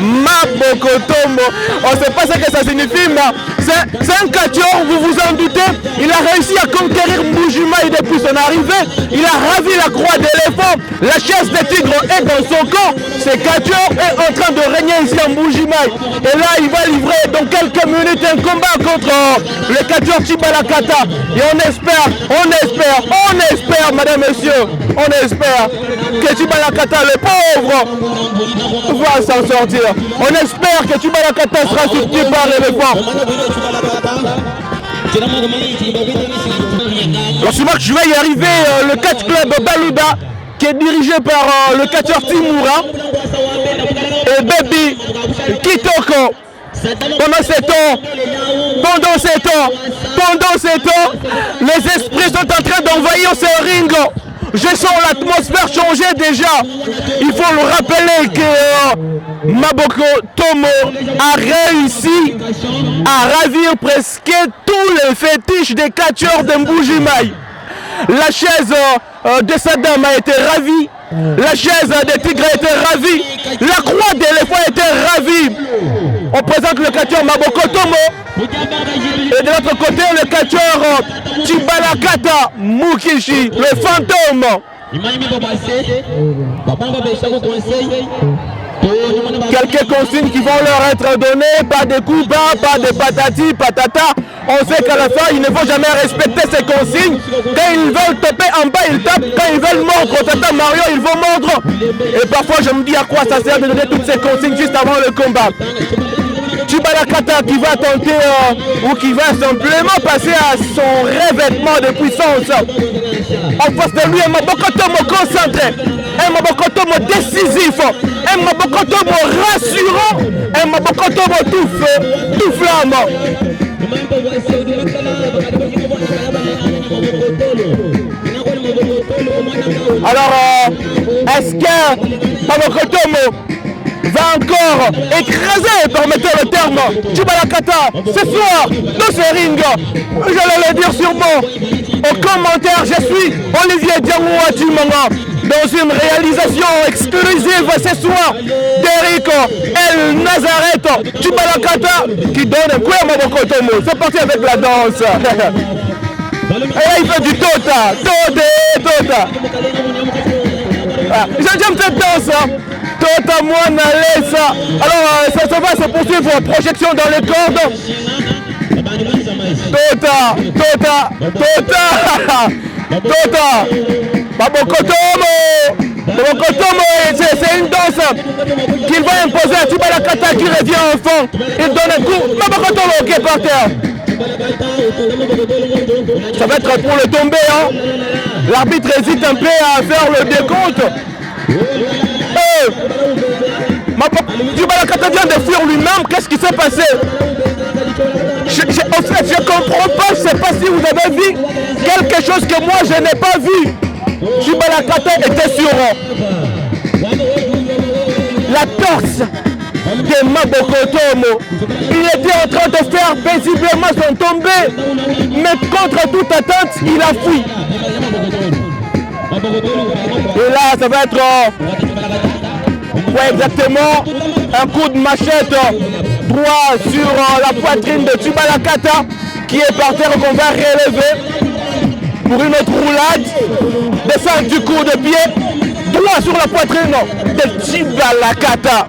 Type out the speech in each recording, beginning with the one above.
Mabokotomo. On ne sait pas ce que ça signifie, mais c'est un catcheur, vous vous en doutez. Il a réussi à conquérir Mbuji-Mayi depuis son arrivée. Il a ravi la croix d'éléphant. La chasse des tigres est dans son corps. Ce catcheur est en train de régner ici à Mbuji-Mayi. Et là, il va livrer dans quelques minutes un combat contre le catcheur Chibalakata. Et on espère, madame, messieurs, on espère que Chibalakata, le pauvre, va s'en sortir. On espère que Chibalakata sera soutenu par l'éléphant. Alors, je vais y arriver, le catch club Baluda, qui est dirigé par le catcheur Timura et Baby Kitoko. Pendant ces temps, les esprits sont en train d'envahir ce ring. Je sens l'atmosphère changer déjà. Il faut le rappeler que Mabokotomo a réussi à ravir presque tous les fétiches des catcheurs de Mbuji-Mayi. La chaise de Saddam a été ravie. La chaise des tigres a été ravie. La croix d'éléphant a été ravie. On présente le catcheur Mabokotomo. Et de l'autre côté, le catcheur Chibalakata Mukishi, le fantôme. Quelques consignes qui vont leur être données, pas de coups bas, pas de patati, patata. On sait qu'à la fin, ils ne vont jamais respecter ces consignes. Quand ils veulent taper en bas, ils tapent. Quand ils veulent mordre Tata Mario, ils vont mordre. Et parfois, je me dis à quoi ça sert de donner toutes ces consignes juste avant le combat. Chibalakata qui va tenter ou qui va simplement passer à son revêtement de puissance. En face de lui, un Mabokotomo concentré, un Mabokotomo décisif, un Mabokotomo rassurant, un Mabokotomo tout feu, tout flamme. Alors, est-ce que Mabokotomo va encore écraser, permettez le terme, Chibalakata ce soir dans ce ring? J'allais le dire sûrement au commentaire. Je suis Olivier Diangoua Chimanga dans une réalisation exclusive ce soir d'Eric El Nazareth. Chibalakata qui donne un coup à Mabokotomo. C'est parti avec la danse. Et là il fait du tota. J'aime cette danse. Tota Mwana Lesa. Alors ça va se poursuivre en projection dans les cordes. Tota. Mabokotomo, c'est une danse qu'il va imposer à Chibalakata qui revient en fond. Il donne un coup. Mabokotomo qui est par terre. Ça va être pour le tomber. Hein. L'arbitre hésite un peu à faire le décompte. Chibalakata vient de fuir lui-même. Qu'est-ce qui s'est passé? En fait, je comprends pas. Je ne sais pas si vous avez vu quelque chose que moi je n'ai pas vu. Chibalakata était sur la torse de Mabokotomo. Il était en train de faire paisiblement son tombé, mais contre toute attente, il a fui. Et là, ça va être exactement un coup de machette droit sur la poitrine de Chibalakata qui est par terre qu'on va relever pour une autre roulade. Descendre du coup de pied droit sur la poitrine de Chibalakata.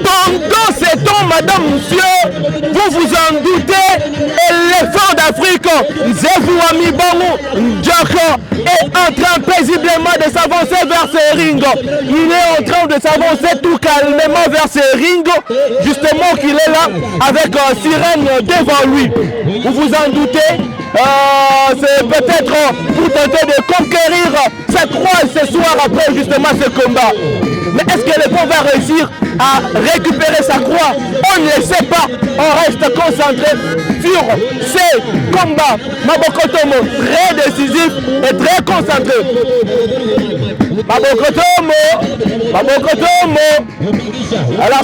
Pendant ces temps, madame, monsieur, vous vous en doutez, éléphant d'Afrique, Nzevu Amibangu Ndjoko est en train paisiblement de s'avancer vers ce ring. Il est en train de s'avancer tout calmement vers ce ring, justement qu'il est là avec Sirène devant lui. Vous vous en doutez, c'est peut-être pour tenter de conquérir sa croix ce soir après justement ce combat. Mais est-ce que l'éléphant va réussir à récupérer sa croix? On ne le sait pas. On reste concentré sur ces combats. Mabokotomo, très décisif et très concentré. Mabokotomo. Alors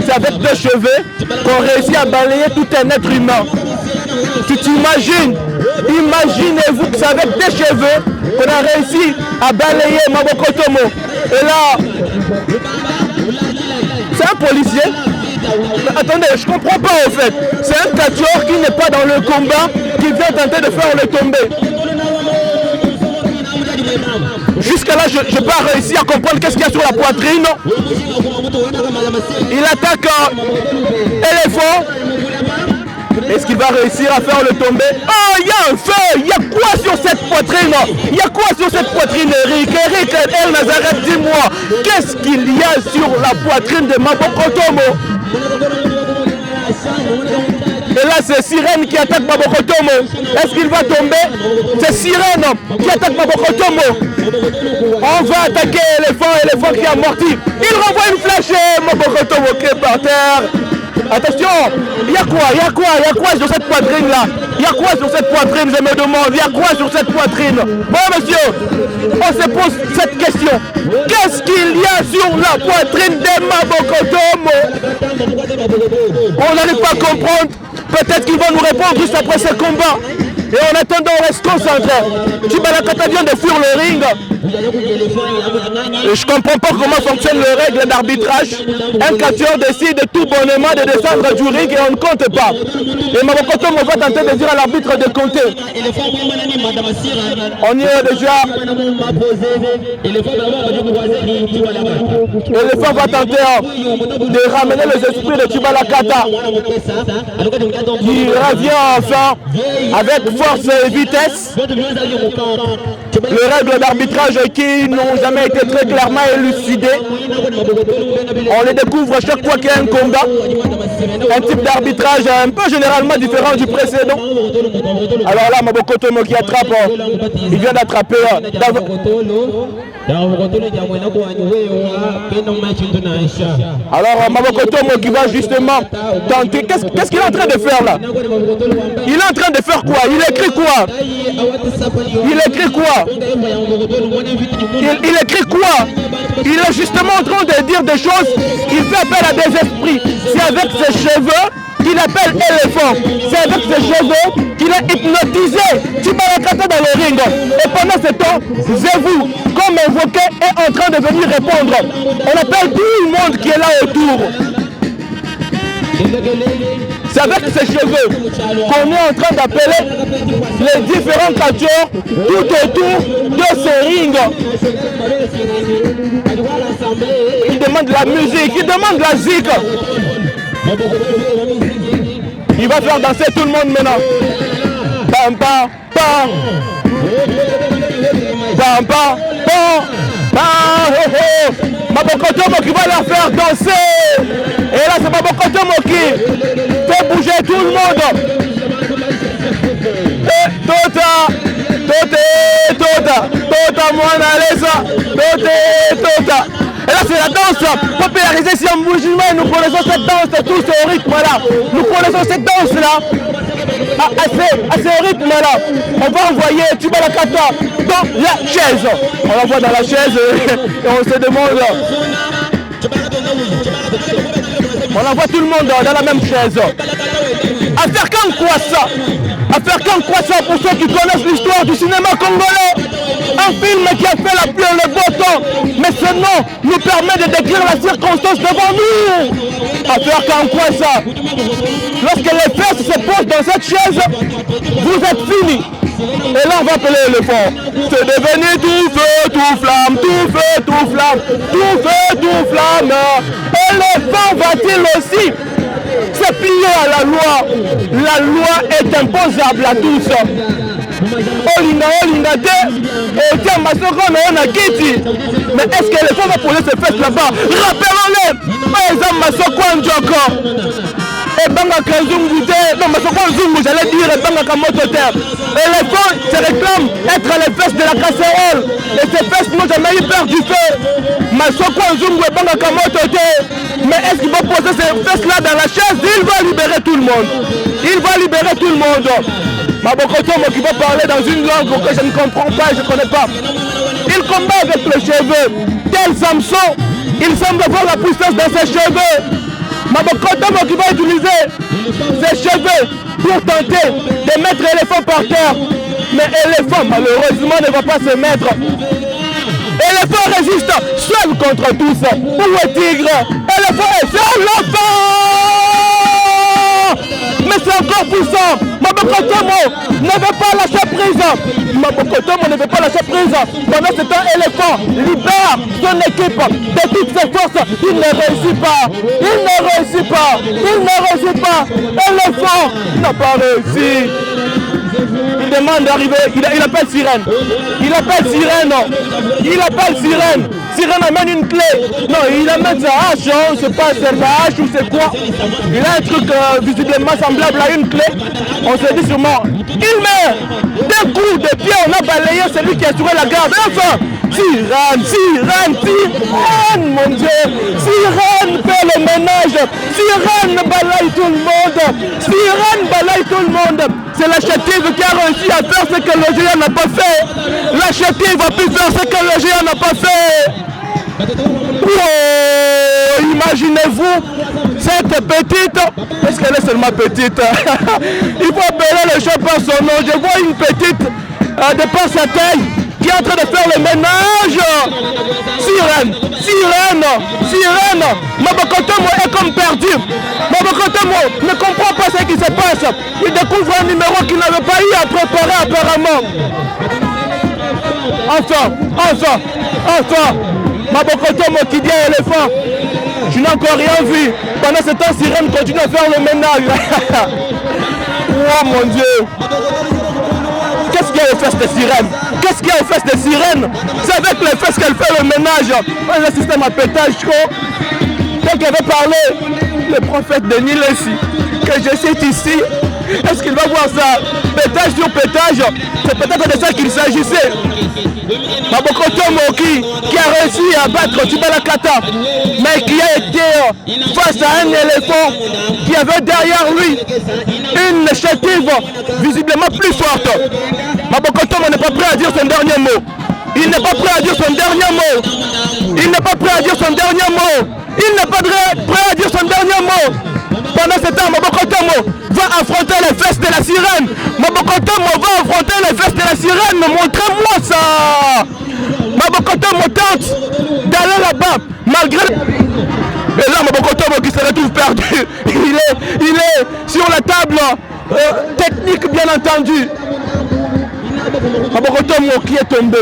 c'est avec deux cheveux qu'on réussit à balayer tout un être humain. Tu t'imagines, imaginez-vous que c'est avec des cheveux qu'on a réussi à balayer Maboko Tomo. Et là, c'est un policier. Attendez, je comprends pas en fait. C'est un catcheur qui n'est pas dans le combat, qui vient tenter de faire le tomber. Jusqu'à là, je n'ai pas réussi à comprendre qu'est-ce qu'il y a sur la poitrine. Il attaque éléphant. Est-ce qu'il va réussir à faire le tomber? Oh, il y a un feu! Il y a quoi sur cette poitrine? Il y a quoi sur cette poitrine, Eric? Eric El Nazareth, dis-moi, qu'est-ce qu'il y a sur la poitrine de Maboko Tomo? Et là, c'est Sirène qui attaque Maboko Tomo. Est-ce qu'il va tomber? C'est Sirène qui attaque Maboko Tomo. On va attaquer l'éléphant qui a amorti. Il renvoie une flèche, Maboko Tomo qui est par terre. Attention, il y a quoi sur cette poitrine-là? Il y a quoi sur cette poitrine, je me demande? Il y a quoi sur cette poitrine? Bon, monsieur, on se pose cette question. Qu'est-ce qu'il y a sur la poitrine de Maboko Tomo? On n'arrive pas à comprendre. Peut-être qu'ils vont nous répondre juste après ce combat. Et en attendant, on reste concentré. Chibalakata vient de fuir le ring. Et je ne comprends pas comment fonctionne les règles d'arbitrage. Un catcheur décide tout bonnement de descendre du ring et on ne compte pas. Et Maboko Tomo va tenter de dire à l'arbitre de compter. On y est déjà. L'éléphant va tenter de ramener les esprits de Chibalakata, qui revient enfin avec force et vitesse. Les règles d'arbitrage qui n'ont jamais été très clairement élucidées. On les découvre à chaque fois qu'il y a un combat. Un type d'arbitrage un peu généralement différent du précédent. Alors là, Maboko Tomo qui attrape, il vient d'attraper. Alors Maboko Tomo qui va justement tenter. Qu'est-ce qu'il est en train de faire là? Il est en train de faire quoi? Il écrit quoi? Il écrit quoi? Il est justement en train de dire des choses. Il fait appel à des esprits. C'est avec ses cheveux qu'il appelle éléphant. C'est avec ses cheveux qu'il est hypnotisé. Chibalakata dans le ring. Et pendant ce temps, Zevou, comme invoqué, est en train de venir répondre. On appelle tout le monde qui est là autour. C'est avec ses cheveux qu'on est en train d'appeler les différents catcheurs tout autour de ce ring. Il demande la musique, il demande la zik. Il va faire danser tout le monde maintenant. Pam pam pam. Pam pam pam. Maboko Tomo qui va leur faire danser. Et là c'est Maboko Tomo qui fait bouger tout le monde. Et Tota Mwana Lesa, Tota. Et là c'est la danse popularisée si en musulman. Nous connaissons cette danse tous au rythme là. Nous connaissons cette danse là. À ce rythme là. On va envoyer Chibalakata dans la chaise. On l'envoie dans la chaise et on se demande. On envoie tout le monde dans la même chaise. Affaire Affaire Kankwassa pour ceux qui connaissent l'histoire du cinéma congolais. Un film qui a fait la pluie et le beau temps. Mais ce nom nous permet de décrire la circonstance devant nous. Affaire Kankwassa. Lorsque les fesses se posent dans cette chaise, vous êtes finis. Et là on va appeler l'éléphant. C'est devenu tout feu, tout flamme, tout feu, tout flamme, tout feu, tout flamme. L'éléphant va-t-il aussi se plier à la loi? La loi est imposable à tous. Olinga te, et tiens Masoko on a kiti. Mais est-ce que l'éléphant va poser ses fesses là-bas? Rappelons-le, par exemple Masoko Njoko. Et Bangaka Zungu, non Masoko Zungu, j'allais dire Bangaka Mototer. L'éléphant se réclame être les fesses de la casserole. Et ces fesses n'ont jamais eu peur du feu. Masoko Zungu et Bangaka Mototer. Mais est-ce qu'il va poser ces fesses-là dans la chaise? Il va libérer tout le monde. Il va libérer tout le monde. Maboko Tomo qui va parler dans une langue que je ne comprends pas et je ne connais pas. Il combat avec les cheveux. Tel Samson, il semble avoir la puissance dans ses cheveux. Mabokotomo qui va utiliser ses cheveux pour tenter de mettre l'éléphant par terre. Mais l'éléphant, malheureusement, ne va pas se mettre. L'éléphant résiste seul contre tous. Où est tigre? L'éléphant est sur l'enfant. Mais c'est encore puissant. Mabokotomo ne veut pas lâcher prise. Mabokotomo ne veut pas lâcher prise. Pendant ce temps, l'éléphant libère son équipe de toutes ses forces. Il ne réussit pas. Il ne réussit pas. Il ne réussit pas. L'éléphant n'a pas réussi. Il demande d'arriver, il appelle Sirène. Il appelle Sirène. Il appelle Sirène. Sirène amène une clé. Non, il amène sa hache. On ne sait pas si c'est sa hache ou c'est quoi. Il a un truc visiblement semblable à une clé. On se dit sûrement, il met des coups de pied. On a balayé celui qui a assuré la garde. Enfin, Sirène, Sirène, Sirène, mon Dieu. Sirène fait le ménage. Sirène balaye tout le monde. Sirène balaye tout le monde. C'est la chétive qui a réussi à faire ce que le géant n'a pas fait. La chétive a pu faire ce que le géant n'a pas fait. Oh, imaginez-vous cette petite, est-ce qu'elle est seulement petite? Il faut appeler le chat par son nom. Je vois une petite de par sa taille qui est en train de faire le ménage. Sirène, Sirène, Sirène. Mabokotomo est comme perdu. Mabokotomo ne comprend pas ce qui se passe. Il découvre un numéro qu'il n'avait pas eu à préparer apparemment. Enfin. Mabokotomo qui dit à l'éléphant, je n'ai encore rien vu. Pendant ce temps, Sirène continue à faire le ménage. Oh mon Dieu. Qu'est-ce qu'il y a aux fesses de Sirène? Qu'est-ce qu'il y a aux fesses de Sirène? C'est avec les fesses qu'elle fait le ménage. Le système à pétage trop. Tel qu'avait parlé le prophète Denis Lessi, que je cite ici. Est-ce qu'il va voir ça? Pétage sur pétage. C'est peut-être de ça qu'il s'agissait. Mabokotomo qui a réussi à battre Tibala Kata, mais qui a été face à un éléphant qui avait derrière lui une chétive visiblement plus forte. Mabokotomo n'est pas prêt à dire son dernier mot. Il n'est pas prêt à dire son dernier mot. Il n'est pas prêt à dire son dernier mot. Il n'est pas prêt à dire son dernier mot. Pendant ce temps, Mabokotomo va affronter les fesses de la sirène. Mabokotomo va affronter les fesses de la sirène. Montrez-moi ça. Mabokotomo tente d'aller là-bas, malgré... Mais là, Mabokotomo qui se retrouve perdu. Il est sur la table technique, bien entendu. Mabokotomo qui est tombé.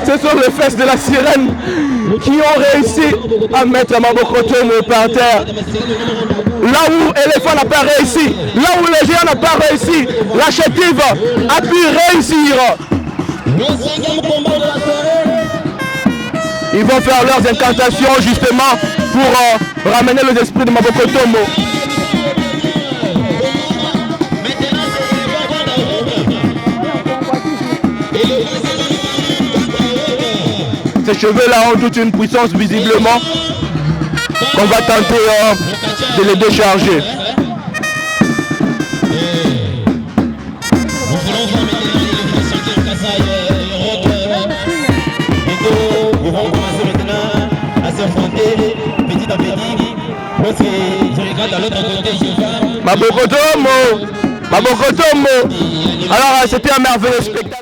Ce sont les fesses de la sirène qui ont réussi à mettre Mabokotomo par terre. Là où l'éléphant n'a pas réussi, là où le géant n'a pas réussi, la chétive a pu réussir. Ils vont faire leurs incantations justement pour ramener les esprits de Mabokotomo. Ces cheveux-là ont toute une puissance visiblement qu'on va tenter de les décharger. Nous vont commencer maintenant à s'affronter petit à petit. Parce que je regarde à l'autre côté, Mabokotomo. Alors c'était un merveilleux spectacle.